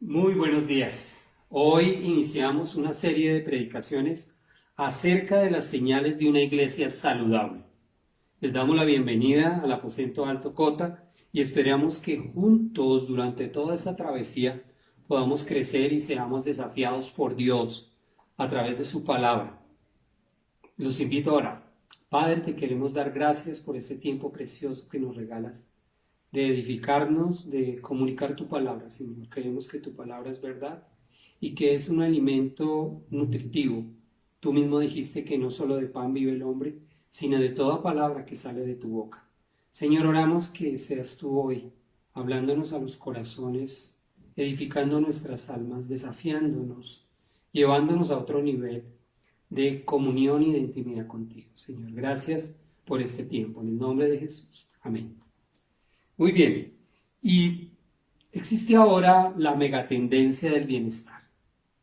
Muy buenos días. Hoy iniciamos una serie de predicaciones acerca de las señales de una iglesia saludable. Les damos la bienvenida al aposento Alto Cota y esperamos que juntos durante toda esta travesía podamos crecer y seamos desafiados por Dios a través de su palabra. Los invito a orar. Padre, te queremos dar gracias por este tiempo precioso que nos regalas de edificarnos, de comunicar tu palabra, Señor. Creemos que tu palabra es verdad y que es un alimento nutritivo. Tú mismo dijiste que no solo de pan vive el hombre, sino de toda palabra que sale de tu boca. Señor, oramos que seas tú hoy, hablándonos a los corazones, edificando nuestras almas, desafiándonos, llevándonos a otro nivel de comunión y de intimidad contigo. Señor, gracias por este tiempo. En el nombre de Jesús. Amén. Muy bien, y existe ahora la megatendencia del bienestar.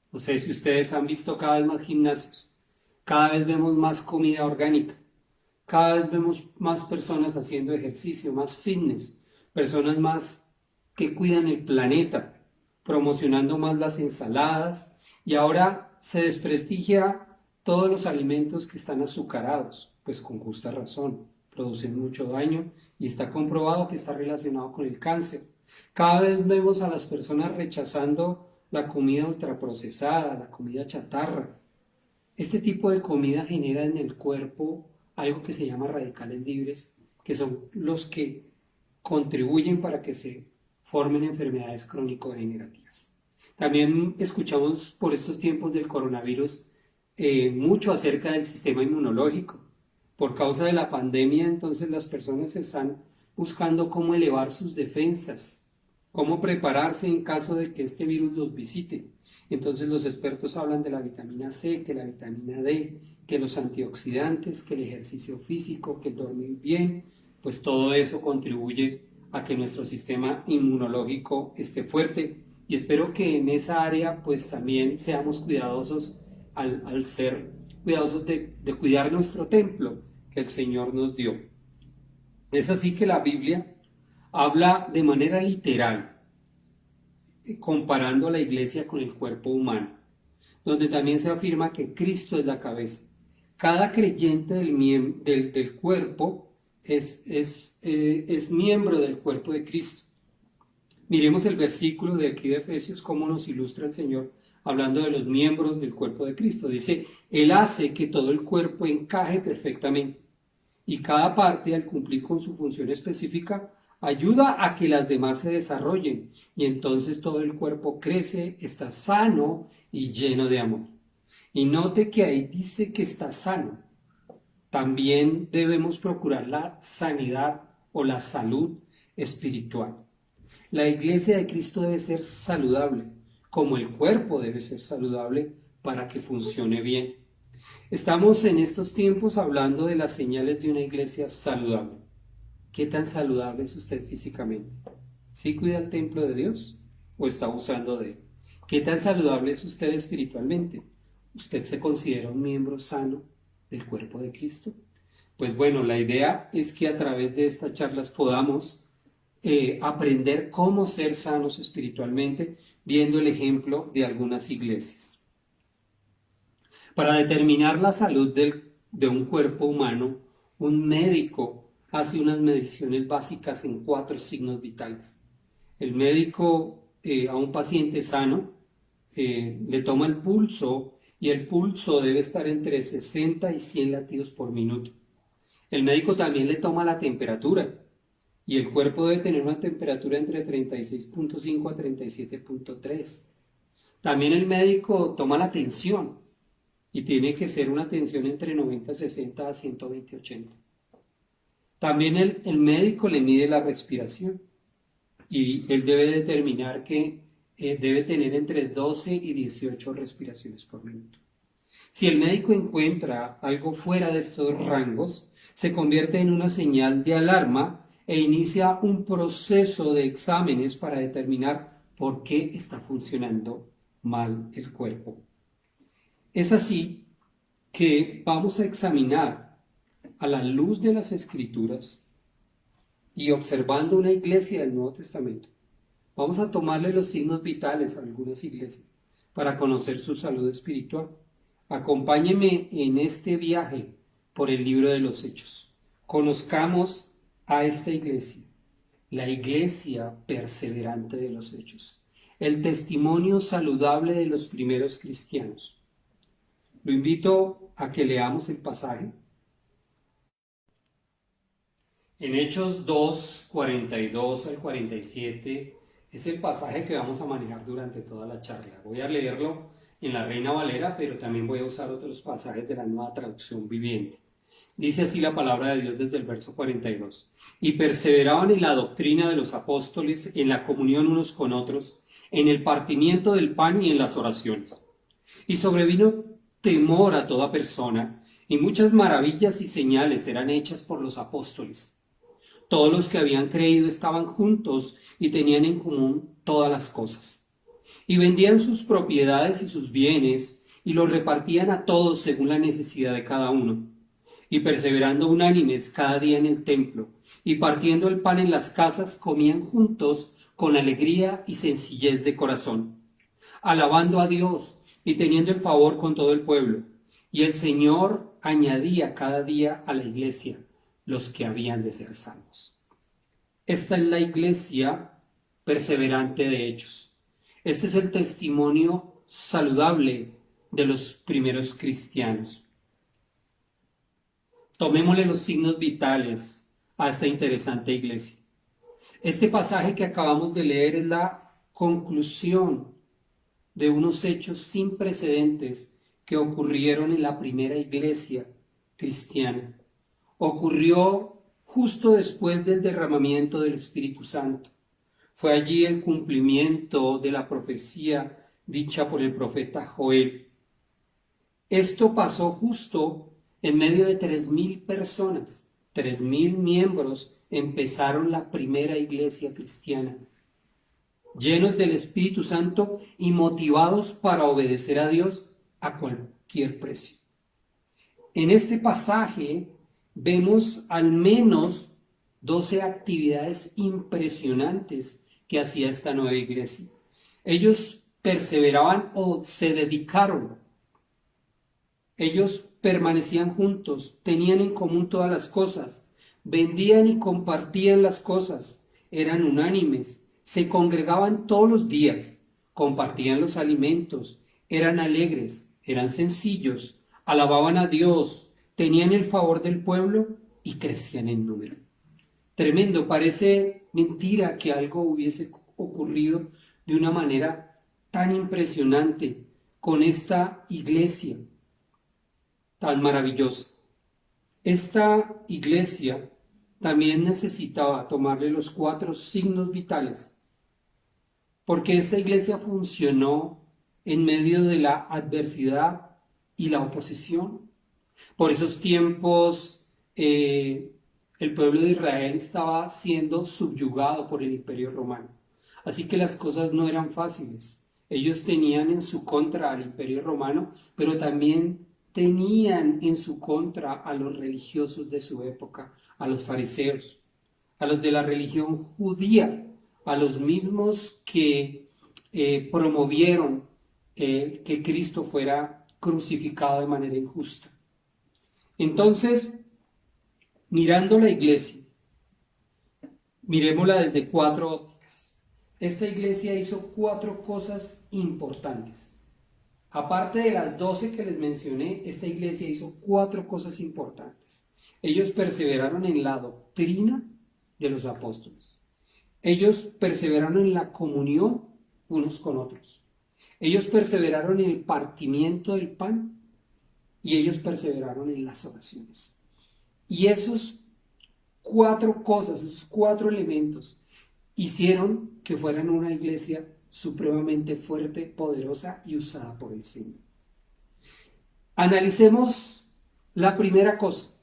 No sé si ustedes han visto cada vez más gimnasios, cada vez vemos más comida orgánica, cada vez vemos más personas haciendo ejercicio, más fitness, personas más que cuidan el planeta, promocionando más las ensaladas, y ahora se desprestigia todos los alimentos que están azucarados, pues con justa razón, producen mucho daño y está comprobado que está relacionado con el cáncer. Cada vez vemos a las personas rechazando la comida ultraprocesada, la comida chatarra. Este tipo de comida genera en el cuerpo algo que se llama radicales libres, que son los que contribuyen para que se formen enfermedades crónico-degenerativas. También escuchamos por estos tiempos del coronavirus mucho acerca del sistema inmunológico. Por causa de la pandemia, entonces las personas están buscando cómo elevar sus defensas, cómo prepararse en caso de que este virus los visite. Entonces los expertos hablan de la vitamina C, que la vitamina D, que los antioxidantes, que el ejercicio físico, que el dormir bien, pues todo eso contribuye a que nuestro sistema inmunológico esté fuerte. Y espero que en esa área pues también seamos cuidadosos al ser cuidadosos de cuidar nuestro templo que el Señor nos dio. Es así que la Biblia habla de manera literal, comparando a la iglesia con el cuerpo humano, donde también se afirma que Cristo es la cabeza. Cada creyente del cuerpo es miembro del cuerpo de Cristo. Miremos el versículo de aquí de Efesios, cómo nos ilustra el Señor hablando de los miembros del cuerpo de Cristo. Dice, Él hace que todo el cuerpo encaje perfectamente y cada parte, al cumplir con su función específica, ayuda a que las demás se desarrollen y entonces todo el cuerpo crece, está sano y lleno de amor. Y note que ahí dice que está sano. También debemos procurar la sanidad o la salud espiritual. La iglesia de Cristo debe ser saludable, como el cuerpo debe ser saludable para que funcione bien. Estamos en estos tiempos hablando de las señales de una iglesia saludable. ¿Qué tan saludable es usted físicamente? ¿Sí cuida el templo de Dios o está abusando de él? ¿Qué tan saludable es usted espiritualmente? ¿Usted se considera un miembro sano del cuerpo de Cristo? Pues bueno, la idea es que a través de estas charlas podamos aprender cómo ser sanos espiritualmente, viendo el ejemplo de algunas iglesias. Para determinar la salud de un cuerpo humano, un médico hace unas mediciones básicas en 4 signos vitales. El médico a un paciente sano le toma el pulso y el pulso debe estar entre 60 y 100 latidos por minuto. El médico también le toma la temperatura y el cuerpo debe tener una temperatura entre 36.5 a 37.3. También el médico toma la tensión y tiene que ser una tensión entre 90-60 a 120-80. También el médico le mide la respiración y él debe determinar que debe tener entre 12 y 18 respiraciones por minuto. Si el médico encuentra algo fuera de estos rangos, se convierte en una señal de alarma e inicia un proceso de exámenes para determinar por qué está funcionando mal el cuerpo. Es así que vamos a examinar a la luz de las Escrituras y observando una iglesia del Nuevo Testamento, Vamos a tomarle los signos vitales a algunas iglesias para conocer su salud espiritual. Acompáñeme en este viaje por el libro de los Hechos. Conozcamos a esta iglesia, la iglesia perseverante de los Hechos, el testimonio saludable de los primeros cristianos. Lo invito a que leamos el pasaje. En Hechos 2, 42 al 47 es el pasaje que vamos a manejar durante toda la charla. Voy a leerlo en la Reina Valera, pero también voy a usar otros pasajes de la Nueva Traducción Viviente. Dice así la palabra de Dios desde el verso 42. Y perseveraban en la doctrina de los apóstoles, en la comunión unos con otros, en el partimiento del pan y en las oraciones. Y sobrevino temor a toda persona, y muchas maravillas y señales eran hechas por los apóstoles. Todos los que habían creído estaban juntos y tenían en común todas las cosas. Y vendían sus propiedades y sus bienes, y los repartían a todos según la necesidad de cada uno. Y perseverando unánimes cada día en el templo, y partiendo el pan en las casas, comían juntos con alegría y sencillez de corazón, alabando a Dios y teniendo el favor con todo el pueblo. Y el Señor añadía cada día a la iglesia los que habían de ser salvos. Esta es la iglesia perseverante de Hechos. Este es el testimonio saludable de los primeros cristianos. Tomémosle los signos vitales a esta interesante iglesia. Este pasaje que acabamos de leer es la conclusión de unos hechos sin precedentes que ocurrieron en la primera iglesia cristiana. Ocurrió justo después del derramamiento del Espíritu Santo. Fue allí el cumplimiento de la profecía dicha por el profeta Joel. Esto pasó justo en medio de 3,000 personas. 3,000 miembros empezaron la primera iglesia cristiana, llenos del Espíritu Santo y motivados para obedecer a Dios a cualquier precio. En este pasaje vemos al menos 12 actividades impresionantes que hacía esta nueva iglesia. Ellos perseveraban o se dedicaron. Ellos permanecían juntos, tenían en común todas las cosas, vendían y compartían las cosas, eran unánimes, se congregaban todos los días, compartían los alimentos, eran alegres, eran sencillos, alababan a Dios, tenían el favor del pueblo y crecían en número. Tremendo, parece mentira que algo hubiese ocurrido de una manera tan impresionante con esta iglesia tan maravillosa. Esta iglesia también necesitaba tomarle los 4 signos vitales, porque esta iglesia funcionó en medio de la adversidad y la oposición. Por esos tiempos, el pueblo de Israel estaba siendo subyugado por el Imperio Romano. Así que las cosas no eran fáciles. Ellos tenían en su contra al Imperio Romano, pero también tenían en su contra a los religiosos de su época, a los fariseos, a los de la religión judía, a los mismos que promovieron que Cristo fuera crucificado de manera injusta. Entonces, mirando la iglesia, miremosla desde 4 ópticas. Esta iglesia hizo 4 cosas importantes. Aparte de las 12 que les mencioné, esta iglesia hizo 4 cosas importantes. Ellos perseveraron en la doctrina de los apóstoles. Ellos perseveraron en la comunión unos con otros. Ellos perseveraron en el partimiento del pan y ellos perseveraron en las oraciones. Y esos 4 cosas, esos 4 elementos, hicieron que fueran una iglesia supremamente fuerte, poderosa y usada por el Señor. Analicemos la primera cosa,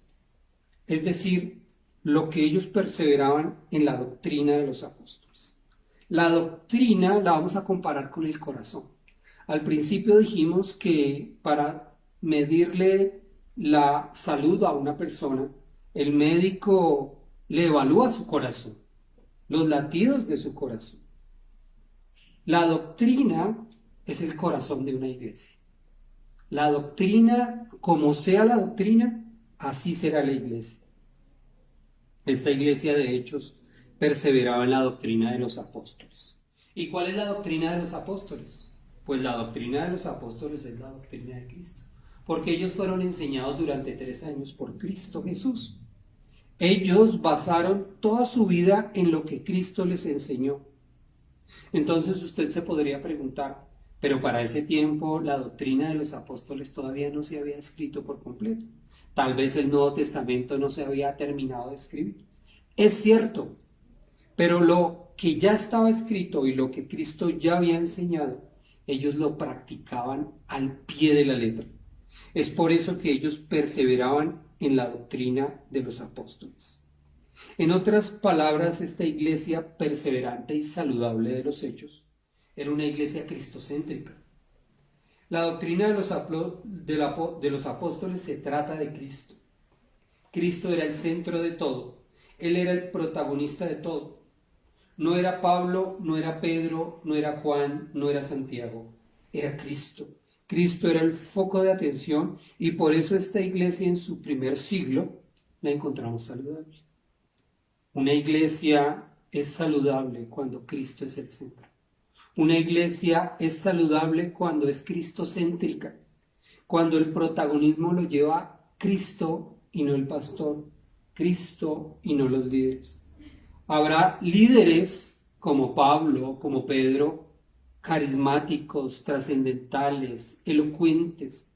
es decir, lo que ellos perseveraban en la doctrina de los apóstoles. La doctrina la vamos a comparar con el corazón. Al principio dijimos que para medirle la salud a una persona, el médico le evalúa su corazón, los latidos de su corazón. La doctrina es el corazón de una iglesia. La doctrina, como sea la doctrina, así será la iglesia. Esta iglesia de Hechos perseveraba en la doctrina de los apóstoles. ¿Y cuál es la doctrina de los apóstoles? Pues la doctrina de los apóstoles es la doctrina de Cristo, porque ellos fueron enseñados durante 3 años por Cristo Jesús. Ellos basaron toda su vida en lo que Cristo les enseñó. Entonces usted se podría preguntar, pero para ese tiempo la doctrina de los apóstoles todavía no se había escrito por completo. Tal vez el Nuevo Testamento no se había terminado de escribir. Es cierto, pero lo que ya estaba escrito y lo que Cristo ya había enseñado, ellos lo practicaban al pie de la letra. Es por eso que ellos perseveraban en la doctrina de los apóstoles. En otras palabras, esta iglesia perseverante y saludable de los Hechos era una iglesia cristocéntrica. La doctrina de los apóstoles se trata de Cristo. Cristo era el centro de todo. Él era el protagonista de todo. No era Pablo, no era Pedro, no era Juan, no era Santiago. Era Cristo. Cristo era el foco de atención y por eso esta iglesia en su primer siglo la encontramos saludable. Una iglesia es saludable cuando Cristo es el centro. Una iglesia es saludable cuando es cristocéntrica, cuando el protagonismo lo lleva Cristo y no el pastor, Cristo y no los líderes. Habrá líderes como Pablo, como Pedro, carismáticos, trascendentales, elocuentes,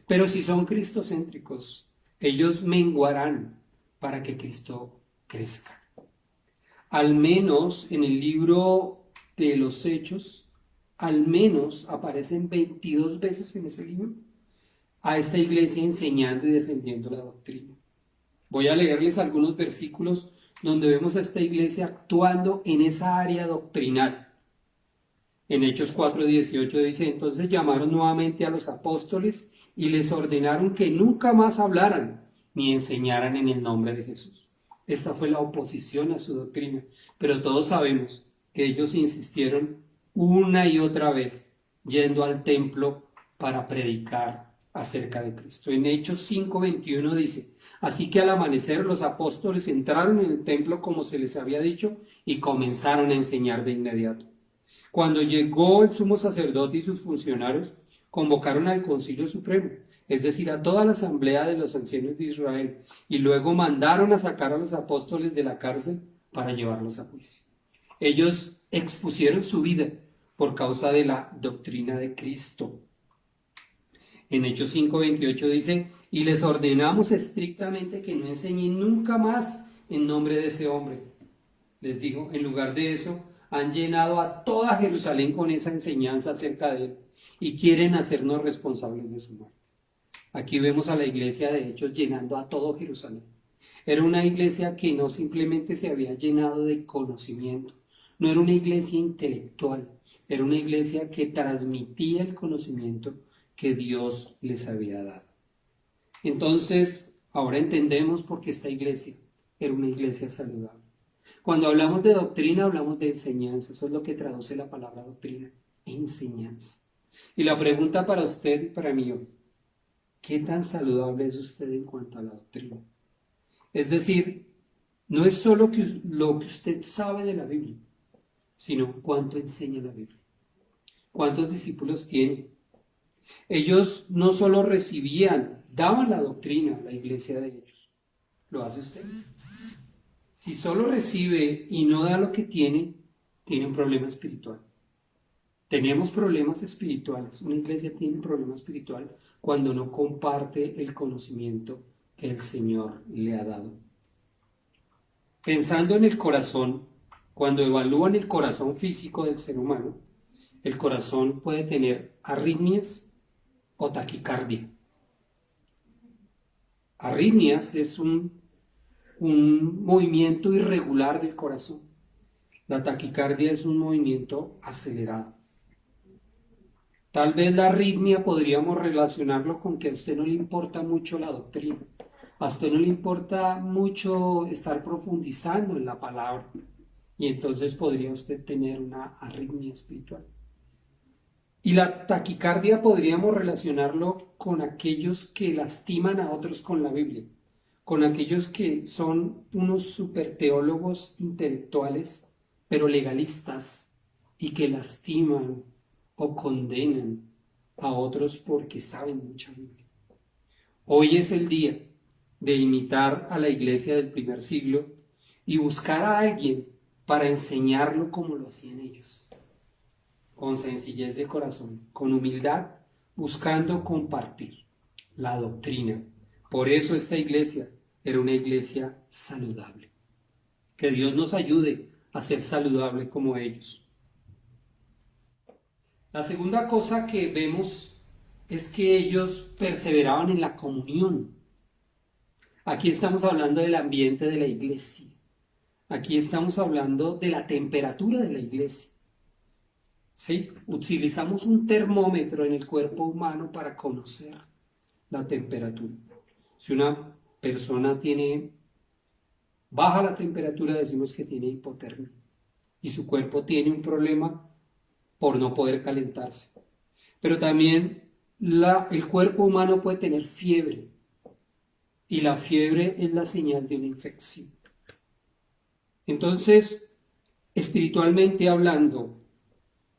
pero si son cristocéntricos, ellos menguarán para que Cristo crezca. Al menos en el libro de los Hechos, al menos aparecen 22 veces en ese libro a esta iglesia enseñando y defendiendo la doctrina. Voy a leerles algunos versículos donde vemos a esta iglesia actuando en esa área doctrinal. En Hechos 4:18 dice, entonces llamaron nuevamente a los apóstoles y les ordenaron que nunca más hablaran ni enseñaran en el nombre de Jesús. Esta fue la oposición a su doctrina, pero todos sabemos que ellos insistieron una y otra vez yendo al templo para predicar acerca de Cristo. En Hechos 5:21 dice, así que al amanecer los apóstoles entraron en el templo como se les había dicho y comenzaron a enseñar de inmediato. Cuando llegó el sumo sacerdote y sus funcionarios, convocaron al Concilio Supremo, es decir, a toda la asamblea de los ancianos de Israel, y luego mandaron a sacar a los apóstoles de la cárcel para llevarlos a juicio. Ellos expusieron su vida por causa de la doctrina de Cristo. En Hechos 5:28 dice, y les ordenamos estrictamente que no enseñen nunca más en nombre de ese hombre. Les digo, en lugar de eso, han llenado a toda Jerusalén con esa enseñanza acerca de él y quieren hacernos responsables de su muerte. Aquí vemos a la iglesia de Hechos llenando a todo Jerusalén. Era una iglesia que no simplemente se había llenado de conocimiento, no era una iglesia intelectual, era una iglesia que transmitía el conocimiento que Dios les había dado. Entonces, ahora entendemos por qué esta iglesia era una iglesia saludable. Cuando hablamos de doctrina, hablamos de enseñanza. Eso es lo que traduce la palabra doctrina, enseñanza. Y la pregunta para usted y para mí hoy, ¿qué tan saludable es usted en cuanto a la doctrina? Es decir, no es solo lo que usted sabe de la Biblia, sino cuánto enseña la Biblia. ¿Cuántos discípulos tiene? Ellos no solo recibían, daban la doctrina a la iglesia de ellos. ¿Lo hace usted? Si solo recibe y no da lo que tiene un problema espiritual. Tenemos problemas espirituales. Una iglesia tiene un problema espiritual cuando no comparte el conocimiento que el Señor le ha dado. Pensando en el corazón, cuando evalúan el corazón físico del ser humano, el corazón puede tener arritmias o taquicardia. Arritmias es un movimiento irregular del corazón. La taquicardia es un movimiento acelerado. Tal vez la arritmia podríamos relacionarlo con que a usted no le importa mucho la doctrina. A usted no le importa mucho estar profundizando en la palabra. y entonces podría usted tener una arritmia espiritual. Y la taquicardia podríamos relacionarlo con aquellos que lastiman a otros con la Biblia, con aquellos que son unos superteólogos intelectuales, pero legalistas, y que lastiman o condenan a otros porque saben mucha Biblia. Hoy es el día de imitar a la iglesia del primer siglo y buscar a alguien para enseñarlo como lo hacían ellos, con sencillez de corazón, con humildad, buscando compartir la doctrina. Por eso esta iglesia era una iglesia saludable. Que Dios nos ayude a ser saludable como ellos. La segunda cosa que vemos es que ellos perseveraban en la comunión. Aquí estamos hablando del ambiente de la iglesia. Aquí estamos hablando de la temperatura de la iglesia. ¿Sí? Utilizamos un termómetro en el cuerpo humano para conocer la temperatura. Si una persona baja la temperatura, decimos que tiene hipotermia y su cuerpo tiene un problema por no poder calentarse. Pero también el cuerpo humano puede tener fiebre, y la fiebre es la señal de una infección. Entonces, espiritualmente hablando,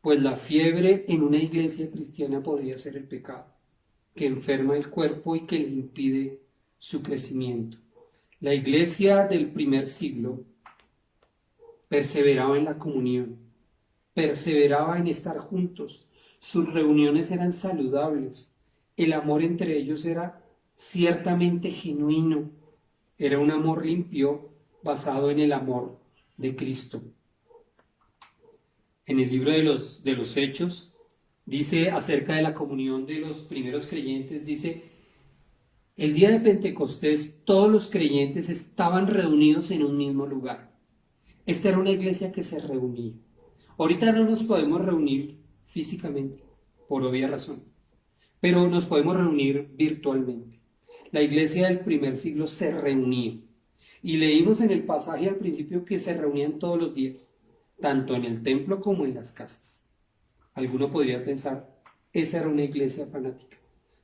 pues la fiebre en una iglesia cristiana podría ser el pecado, que enferma el cuerpo y que le impide su crecimiento. La iglesia del primer siglo perseveraba en la comunión, perseveraba en estar juntos, sus reuniones eran saludables, el amor entre ellos era ciertamente genuino, era un amor limpio basado en el amor de Cristo. En el libro de los Hechos dice acerca de la comunión de los primeros creyentes, dice: el día de Pentecostés todos los creyentes estaban reunidos en un mismo lugar. Esta era una iglesia que se reunía. Ahorita no nos podemos reunir físicamente, por obvias razones, pero nos podemos reunir virtualmente. La iglesia del primer siglo se reunía. Y leímos en el pasaje al principio que se reunían todos los días, tanto en el templo como en las casas. Alguno podría pensar, esa era una iglesia fanática.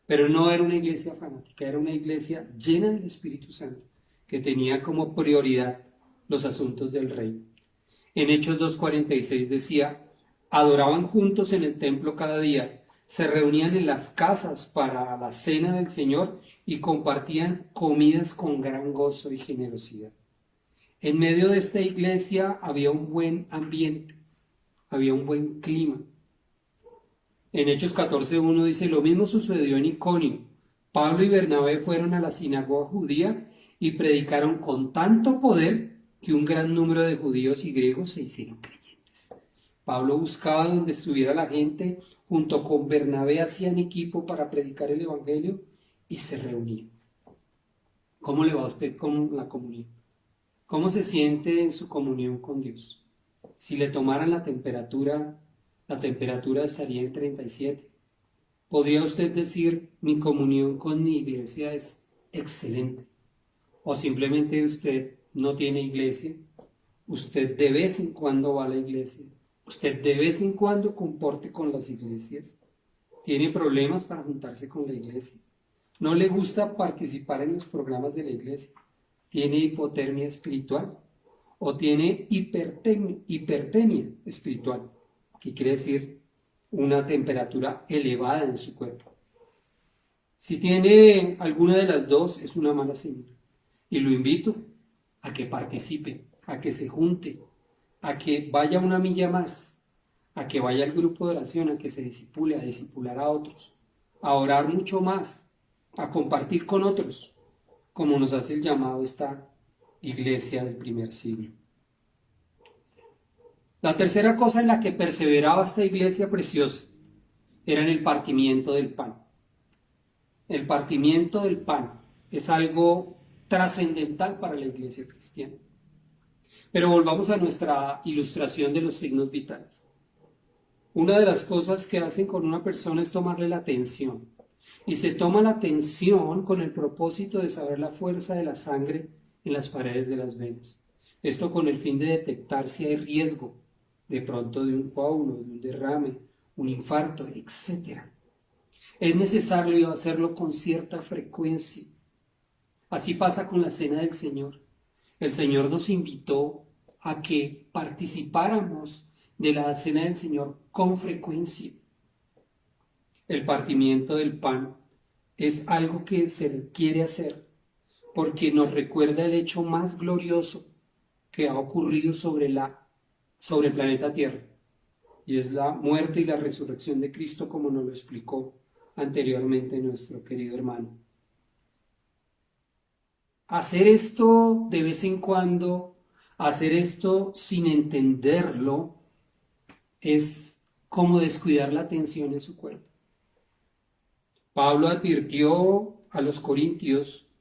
Pero no era una iglesia fanática, era una iglesia llena del Espíritu Santo, que tenía como prioridad los asuntos del reino. En Hechos 2:46 decía: adoraban juntos en el templo cada día, se reunían en las casas para la cena del Señor y compartían comidas con gran gozo y generosidad. En medio de esta iglesia había un buen ambiente, había un buen clima. En Hechos 14:1 dice: lo mismo sucedió en Iconio. Pablo y Bernabé fueron a la sinagoga judía y predicaron con tanto poder que un gran número de judíos y griegos se hicieron creyentes. Pablo buscaba donde estuviera la gente, junto con Bernabé hacían equipo para predicar el evangelio y se reunían. ¿Cómo le va a usted con la comunión? ¿Cómo se siente en su comunión con Dios? Si le tomaran la temperatura estaría en 37. ¿Podría usted decir: mi comunión con mi iglesia es excelente? ¿O simplemente usted no tiene iglesia? Usted de vez en cuando va a la iglesia. Usted de vez en cuando comporte con las iglesias. ¿Tiene problemas para juntarse con la iglesia? ¿No le gusta participar en los programas de la iglesia? ¿Tiene hipotermia espiritual? ¿O tiene hipertemia espiritual? Que quiere decir una temperatura elevada en su cuerpo. Si tiene alguna de las dos, es una mala señal. Y lo invito a que participe, a que se junte, a que vaya una milla más, a que vaya al grupo de oración, a que se discipule, a discipular a otros, a orar mucho más, a compartir con otros, como nos hace el llamado esta iglesia del primer siglo. La tercera cosa en la que perseveraba esta iglesia preciosa era en el partimiento del pan. El partimiento del pan es algo trascendental para la iglesia cristiana. Pero volvamos a nuestra ilustración de los signos vitales. Una de las cosas que hacen con una persona es tomarle la tensión. Y se toma la tensión con el propósito de saber la fuerza de la sangre en las paredes de las venas. Esto con el fin de detectar si hay riesgo, de pronto de un coágulo, de un derrame, un infarto, etc. Es necesario hacerlo con cierta frecuencia. Así pasa con la Cena del Señor. El Señor nos invitó a que participáramos de la Cena del Señor con frecuencia. El partimiento del pan es algo que se quiere hacer porque nos recuerda el hecho más glorioso que ha ocurrido sobre el planeta Tierra, y es la muerte y la resurrección de Cristo, como nos lo explicó anteriormente nuestro querido hermano. Hacer esto de vez en cuando, hacer esto sin entenderlo, es como descuidar la atención en su cuerpo. Pablo advirtió a los corintios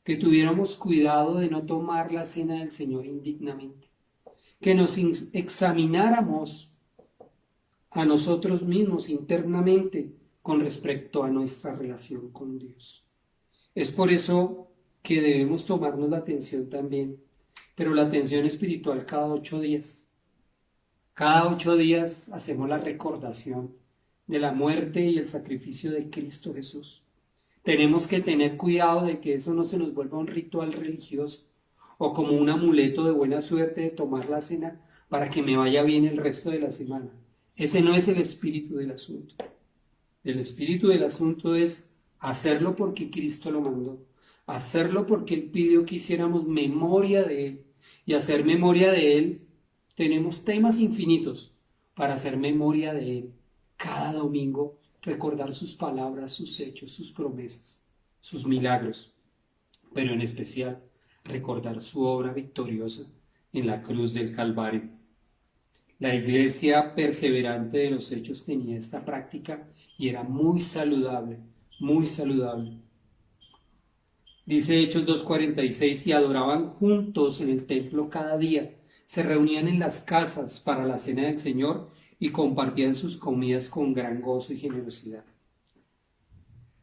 que tuviéramos cuidado de no tomar la cena del Señor indignamente, que nos examináramos a nosotros mismos internamente con respecto a nuestra relación con Dios. Es por eso que debemos tomarnos la atención también, pero la atención espiritual cada 8 días. Cada 8 días hacemos la recordación de la muerte y el sacrificio de Cristo Jesús. Tenemos que tener cuidado de que eso no se nos vuelva un ritual religioso o como un amuleto de buena suerte de tomar la cena para que me vaya bien el resto de la semana. Ese no es el espíritu del asunto. El espíritu del asunto es hacerlo porque Cristo lo mandó, hacerlo porque Él pidió que hiciéramos memoria de Él, y hacer memoria de Él, tenemos temas infinitos para hacer memoria de Él. Cada domingo recordar sus palabras, sus hechos, sus promesas, sus milagros, pero en especial recordar su obra victoriosa en la cruz del Calvario. La iglesia perseverante de los hechos tenía esta práctica y era muy saludable, muy saludable. Dice Hechos 2:46, y adoraban juntos en el templo cada día, se reunían en las casas para la cena del Señor y compartían sus comidas con gran gozo y generosidad.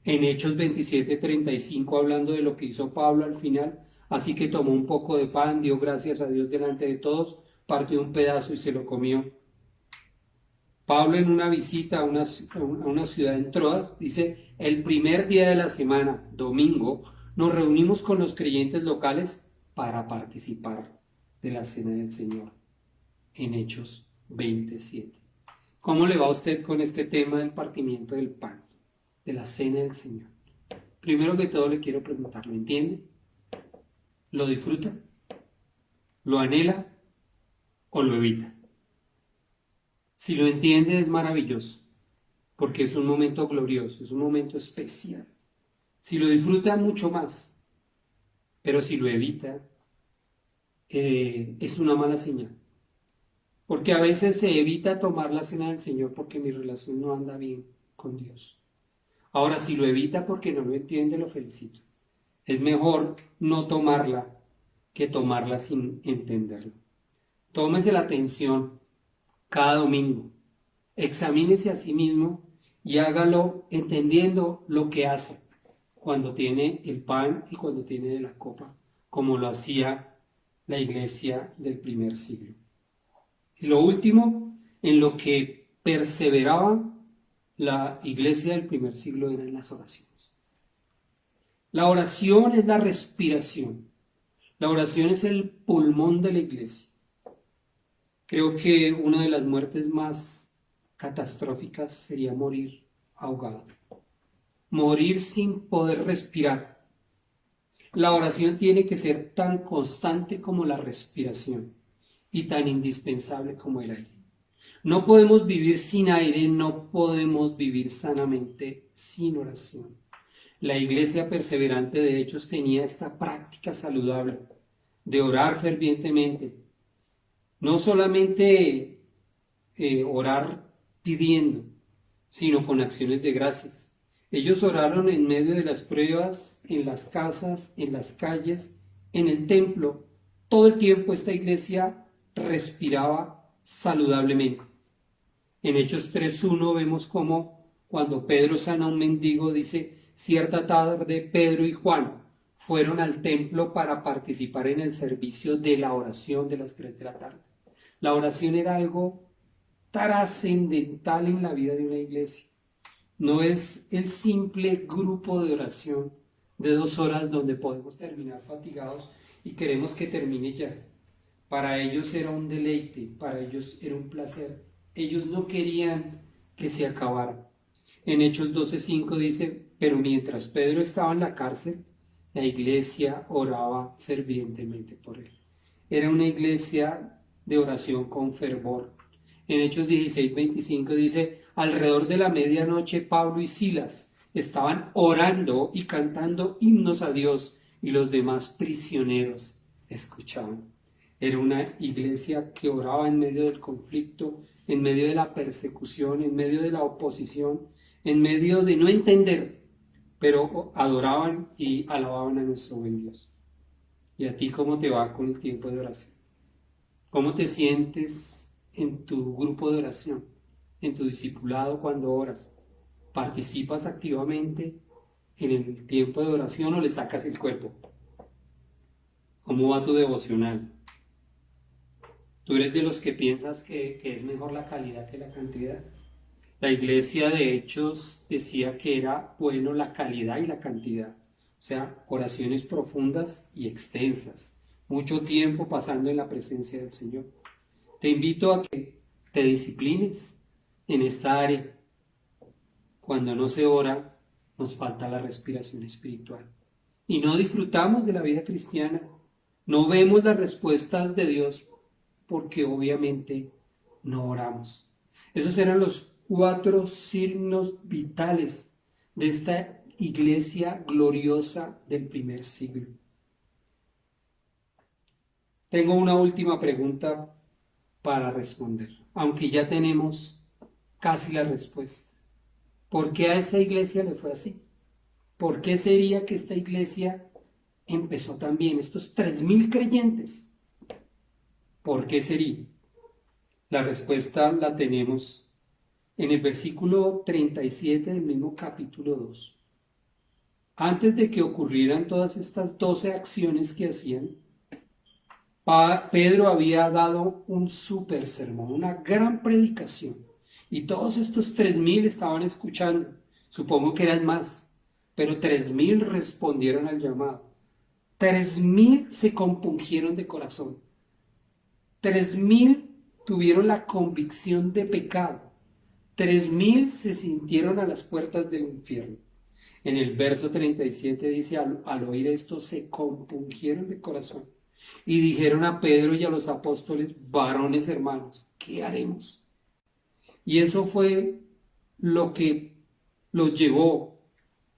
En Hechos 27:35, hablando de lo que hizo Pablo al final, así que tomó un poco de pan, dio gracias a Dios delante de todos, partió un pedazo y se lo comió. Pablo, en una visita a una ciudad en Troas, dice, el primer día de la semana, domingo, nos reunimos con los creyentes locales para participar de la cena del Señor, en Hechos 27. ¿Cómo le va a usted con este tema del partimiento del pan, de la cena del Señor? Primero que todo le quiero preguntar, ¿lo entiende? ¿Lo disfruta? ¿Lo anhela o lo evita? Si lo entiende es maravilloso, porque es un momento glorioso, es un momento especial. Si lo disfruta, mucho más, pero si lo evita, es una mala señal. Porque a veces se evita tomar la cena del Señor porque mi relación no anda bien con Dios. Ahora, si lo evita porque no lo entiende, lo felicito. Es mejor no tomarla que tomarla sin entenderlo. Tómese la atención cada domingo. Examínese a sí mismo y hágalo entendiendo lo que hace cuando tiene el pan y cuando tiene de la copa, como lo hacía la iglesia del primer siglo. Y lo último, en lo que perseveraba la iglesia del primer siglo, eran las oraciones. La oración es la respiración. La oración es el pulmón de la iglesia. Creo que una de las muertes más catastróficas sería morir ahogado. Morir sin poder respirar. La oración tiene que ser tan constante como la respiración y tan indispensable como el aire. No podemos vivir sin aire, no podemos vivir sanamente sin oración. La iglesia perseverante de Hechos tenía esta práctica saludable de orar fervientemente. No solamente orar pidiendo, sino con acciones de gracias. Ellos oraron en medio de las pruebas, en las casas, en las calles, en el templo. Todo el tiempo esta iglesia respiraba saludablemente. En Hechos 3:1 vemos cómo cuando Pedro sana a un mendigo dice, cierta tarde Pedro y Juan fueron al templo para participar en el servicio de la oración de las 3 de la tarde. La oración era algo trascendental en la vida de una iglesia. No es el simple grupo de oración de 2 horas donde podemos terminar fatigados y queremos que termine ya. Para ellos era un deleite, para ellos era un placer. Ellos no querían que se acabara. En Hechos 12:5 dice, pero mientras Pedro estaba en la cárcel, la iglesia oraba fervientemente por él. Era una iglesia de oración con fervor. En Hechos 16:25 dice, alrededor de la medianoche Pablo y Silas estaban orando y cantando himnos a Dios y los demás prisioneros escuchaban. Era una iglesia que oraba en medio del conflicto, en medio de la persecución, en medio de la oposición, en medio de no entender, pero adoraban y alababan a nuestro buen Dios. ¿Y a ti cómo te va con el tiempo de oración? ¿Cómo te sientes en tu grupo de oración, en tu discipulado cuando oras? ¿Participas activamente en el tiempo de oración o le sacas el cuerpo? ¿Cómo va tu devocional? ¿Tú eres de los que piensas que es mejor la calidad que la cantidad? La iglesia de Hechos decía que era bueno la calidad y la cantidad, o sea, oraciones profundas y extensas, mucho tiempo pasando en la presencia del Señor. Te invito a que te disciplines en esta área. Cuando no se ora, nos falta la respiración espiritual y no disfrutamos de la vida cristiana, no vemos las respuestas de Dios porque obviamente no oramos. Esos eran los 4 signos vitales de esta iglesia gloriosa del primer siglo. Tengo una última pregunta para responder, aunque ya tenemos casi la respuesta. ¿Por qué a esta iglesia le fue así? ¿Por qué sería que esta iglesia empezó tan bien? Estos 3.000 creyentes. ¿Por qué sería? La respuesta la tenemos en el versículo 37 del mismo capítulo 2. Antes de que ocurrieran todas estas 12 acciones que hacían, Pedro había dado un súper sermón, una gran predicación. Y todos estos 3.000 estaban escuchando. Supongo que eran más, pero 3.000 respondieron al llamado. 3.000 se compungieron de corazón. 3.000 tuvieron la convicción de pecado. 3.000 se sintieron a las puertas del infierno. En el verso 37 dice, al oír esto se compungieron de corazón y dijeron a Pedro y a los apóstoles, varones hermanos, ¿qué haremos? Y eso fue lo que los llevó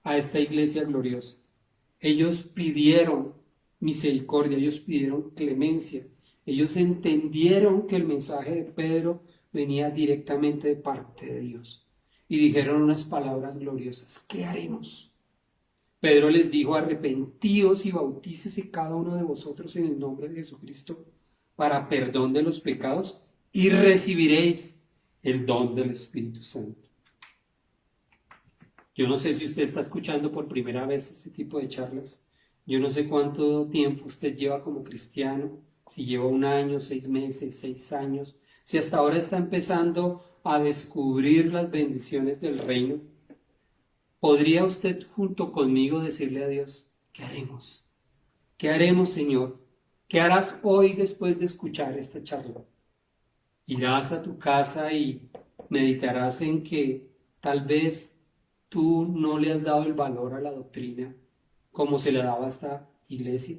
a esta iglesia gloriosa. Ellos pidieron misericordia, ellos pidieron clemencia. Ellos entendieron que el mensaje de Pedro venía directamente de parte de Dios y dijeron unas palabras gloriosas. ¿Qué haremos? Pedro les dijo, arrepentíos y bautícese cada uno de vosotros en el nombre de Jesucristo para perdón de los pecados y recibiréis el don del Espíritu Santo. Yo no sé si usted está escuchando por primera vez este tipo de charlas. Yo no sé cuánto tiempo usted lleva como cristiano. Si lleva 1 año, 6 meses, 6 años, si hasta ahora está empezando a descubrir las bendiciones del reino, ¿podría usted junto conmigo decirle a Dios, ¿qué haremos? ¿Qué haremos, Señor? ¿Qué harás hoy después de escuchar esta charla? Irás a tu casa y meditarás en que tal vez tú no le has dado el valor a la doctrina como se le daba a esta iglesia.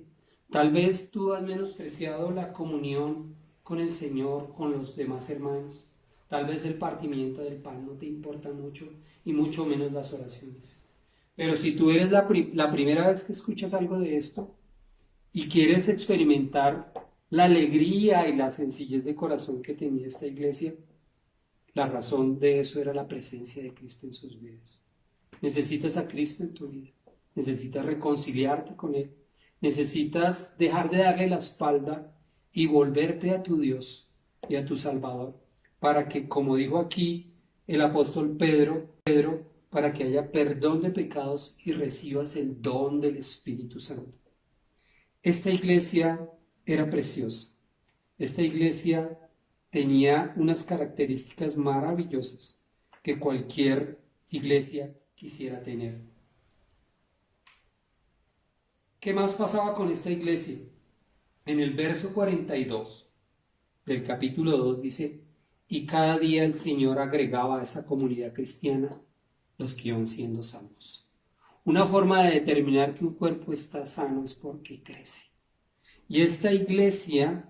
Tal vez tú has menospreciado la comunión con el Señor, con los demás hermanos. Tal vez el partimiento del pan no te importa mucho y mucho menos las oraciones. Pero si tú eres la primera vez que escuchas algo de esto y quieres experimentar la alegría y la sencillez de corazón que tenía esta iglesia, la razón de eso era la presencia de Cristo en sus vidas. Necesitas a Cristo en tu vida. Necesitas reconciliarte con Él. Necesitas dejar de darle la espalda y volverte a tu Dios y a tu Salvador, para que, como dijo aquí el apóstol Pedro, para que haya perdón de pecados y recibas el don del Espíritu Santo. Esta iglesia era preciosa. Esta iglesia tenía unas características maravillosas que cualquier iglesia quisiera tener. ¿Qué más pasaba con esta iglesia? En el verso 42 del capítulo 2 dice, y cada día el Señor agregaba a esa comunidad cristiana los que iban siendo salvos. Una forma de determinar que un cuerpo está sano es porque crece. Y esta iglesia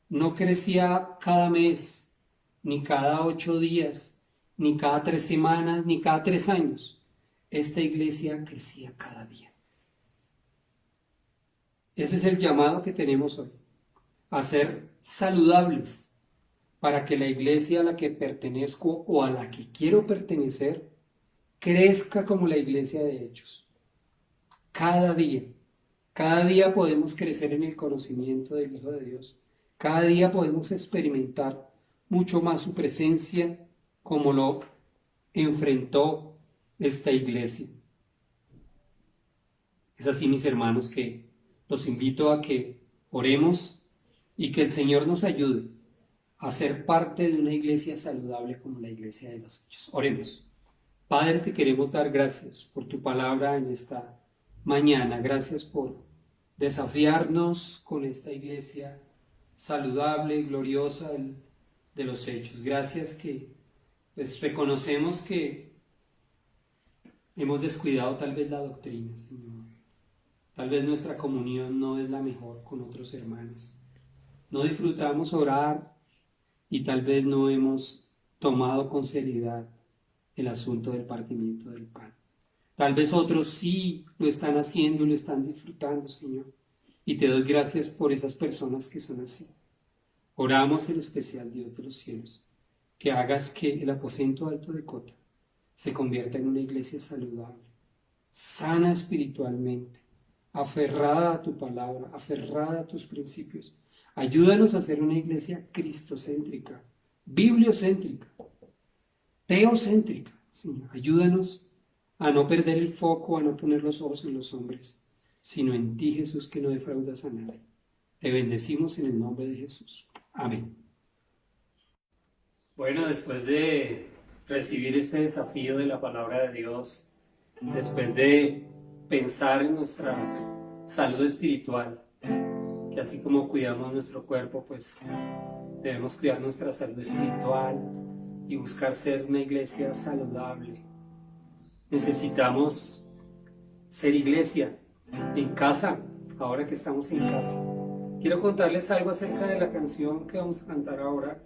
no crecía cada mes, ni cada 8 días, ni cada 3 semanas, ni cada 3 años. Esta iglesia crecía cada día. Ese es el llamado que tenemos hoy, a ser saludables, para que la iglesia a la que pertenezco o a la que quiero pertenecer crezca como la iglesia de Hechos. Cada día podemos crecer en el conocimiento del Hijo de Dios. Cada día podemos experimentar mucho más su presencia como lo enfrentó esta iglesia. Es así, mis hermanos, que los invito a que oremos y que el Señor nos ayude a ser parte de una iglesia saludable como la iglesia de los Hechos. Oremos. Padre, te queremos dar gracias por tu palabra en esta mañana. Gracias por desafiarnos con esta iglesia saludable, gloriosa de los Hechos. Gracias que pues, reconocemos que hemos descuidado tal vez la doctrina, Señor. Tal vez nuestra comunión no es la mejor con otros hermanos. No disfrutamos orar y tal vez no hemos tomado con seriedad el asunto del partimiento del pan. Tal vez otros sí lo están haciendo, lo están disfrutando, Señor. Y te doy gracias por esas personas que son así. Oramos en especial, Dios de los cielos, que hagas que el aposento alto de Cota se convierta en una iglesia saludable, sana espiritualmente, aferrada a tu palabra, aferrada a tus principios. Ayúdanos a ser una iglesia cristocéntrica, bibliocéntrica, teocéntrica, Señor. Ayúdanos a no perder el foco, a no poner los ojos en los hombres, sino en ti, Jesús, que no defraudas a nadie. Te bendecimos en el nombre de Jesús. Amén. Bueno, después de recibir este desafío de la palabra de Dios, después de pensar en nuestra salud espiritual, que así como cuidamos nuestro cuerpo, pues debemos cuidar nuestra salud espiritual y buscar ser una iglesia saludable. Necesitamos ser iglesia en casa, ahora que estamos en casa. Quiero contarles algo acerca de la canción que vamos a cantar ahora.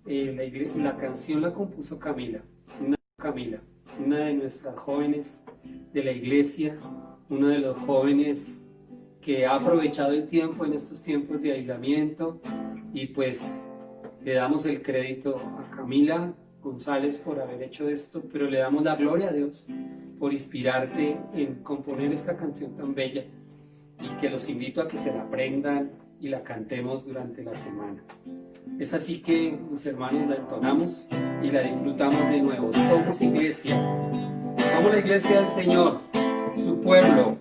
La canción la compuso Camila, una de nuestras jóvenes de la iglesia, uno de los jóvenes que ha aprovechado el tiempo en estos tiempos de aislamiento, y pues le damos el crédito a Camila González por haber hecho esto, pero le damos la gloria a Dios por inspirarte en componer esta canción tan bella, y que los invito a que se la aprendan y la cantemos durante la semana. Es así que, mis hermanos, la entonamos y la disfrutamos de nuevo. Somos iglesia, somos la iglesia del Señor, su pueblo.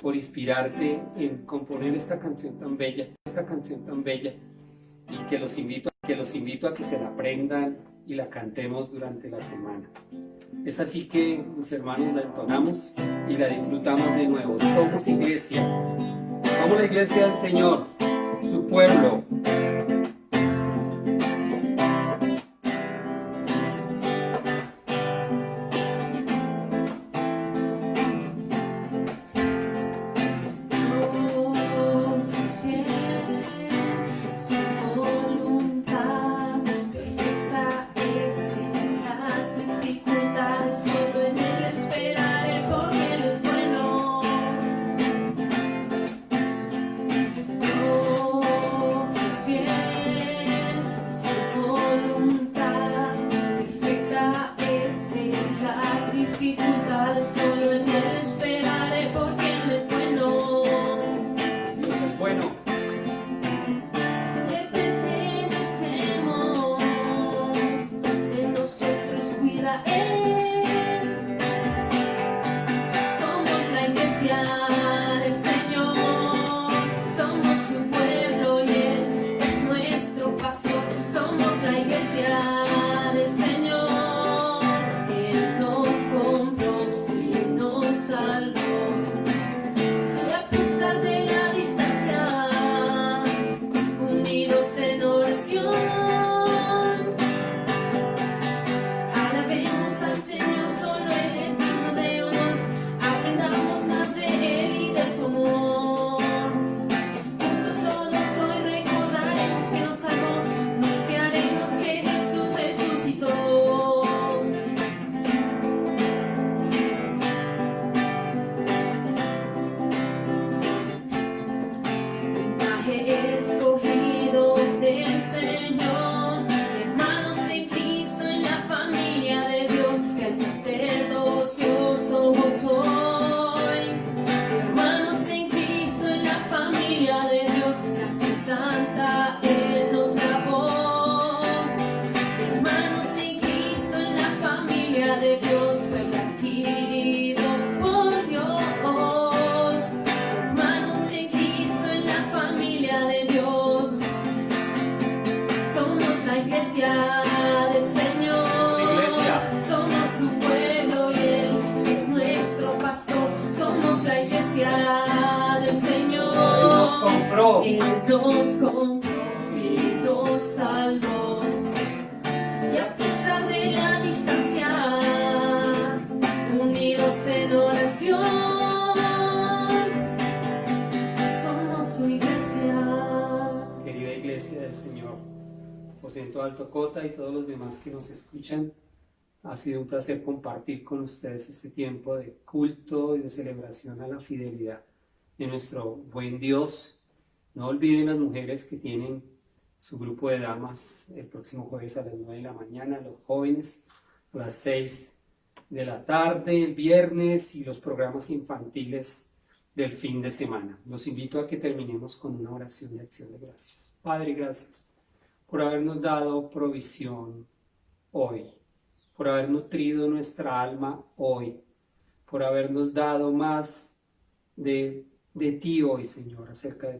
Por inspirarte en componer esta canción tan bella, y que los invito a que se la aprendan y la cantemos durante la semana. Es así que, mis hermanos, la entonamos y la disfrutamos de nuevo. Somos iglesia, somos la iglesia del Señor, su pueblo. iglesia del Señor. Él nos compró y nos salvó. Y a pesar de la distancia, unidos en oración, alabemos al Señor, solo Él es digno de honor. Aprendamos más de Él y de su amor. Juntos todos hoy recordaremos que nos salvó, anunciaremos que Jesús resucitó. Linaje escogido del Señor, hermanos en Cristo en la familia de Dios, que al sacerdocio somos hoy. Hermanos en Cristo en la familia de Dios, nación santa Él nos grabó. Hermanos en Cristo en la familia de Dios, pueblo adquirido por Dios. Hermanos en Cristo en la familia de Dios, somos la iglesia del Señor. Iglesia. Somos su pueblo y Él es nuestro pastor. Somos la iglesia del Señor. Él nos compró. Él nos compró y nos salvó. Y a pesar de la distancia, unidos en oración, somos su iglesia. Querida iglesia del Señor, Aposento Alto Cota y todos los demás que nos escuchan, ha sido un placer compartir con ustedes este tiempo de culto y de celebración a la fidelidad de nuestro buen Dios. No olviden las mujeres que tienen su grupo de damas el próximo jueves a las 9 de la mañana, los jóvenes a las 6 de la tarde, el viernes, y los programas infantiles del fin de semana. Los invito a que terminemos con una oración de acción de gracias. Padre, gracias por habernos dado provisión hoy, por haber nutrido nuestra alma hoy, por habernos dado más de ti hoy, Señor, acerca de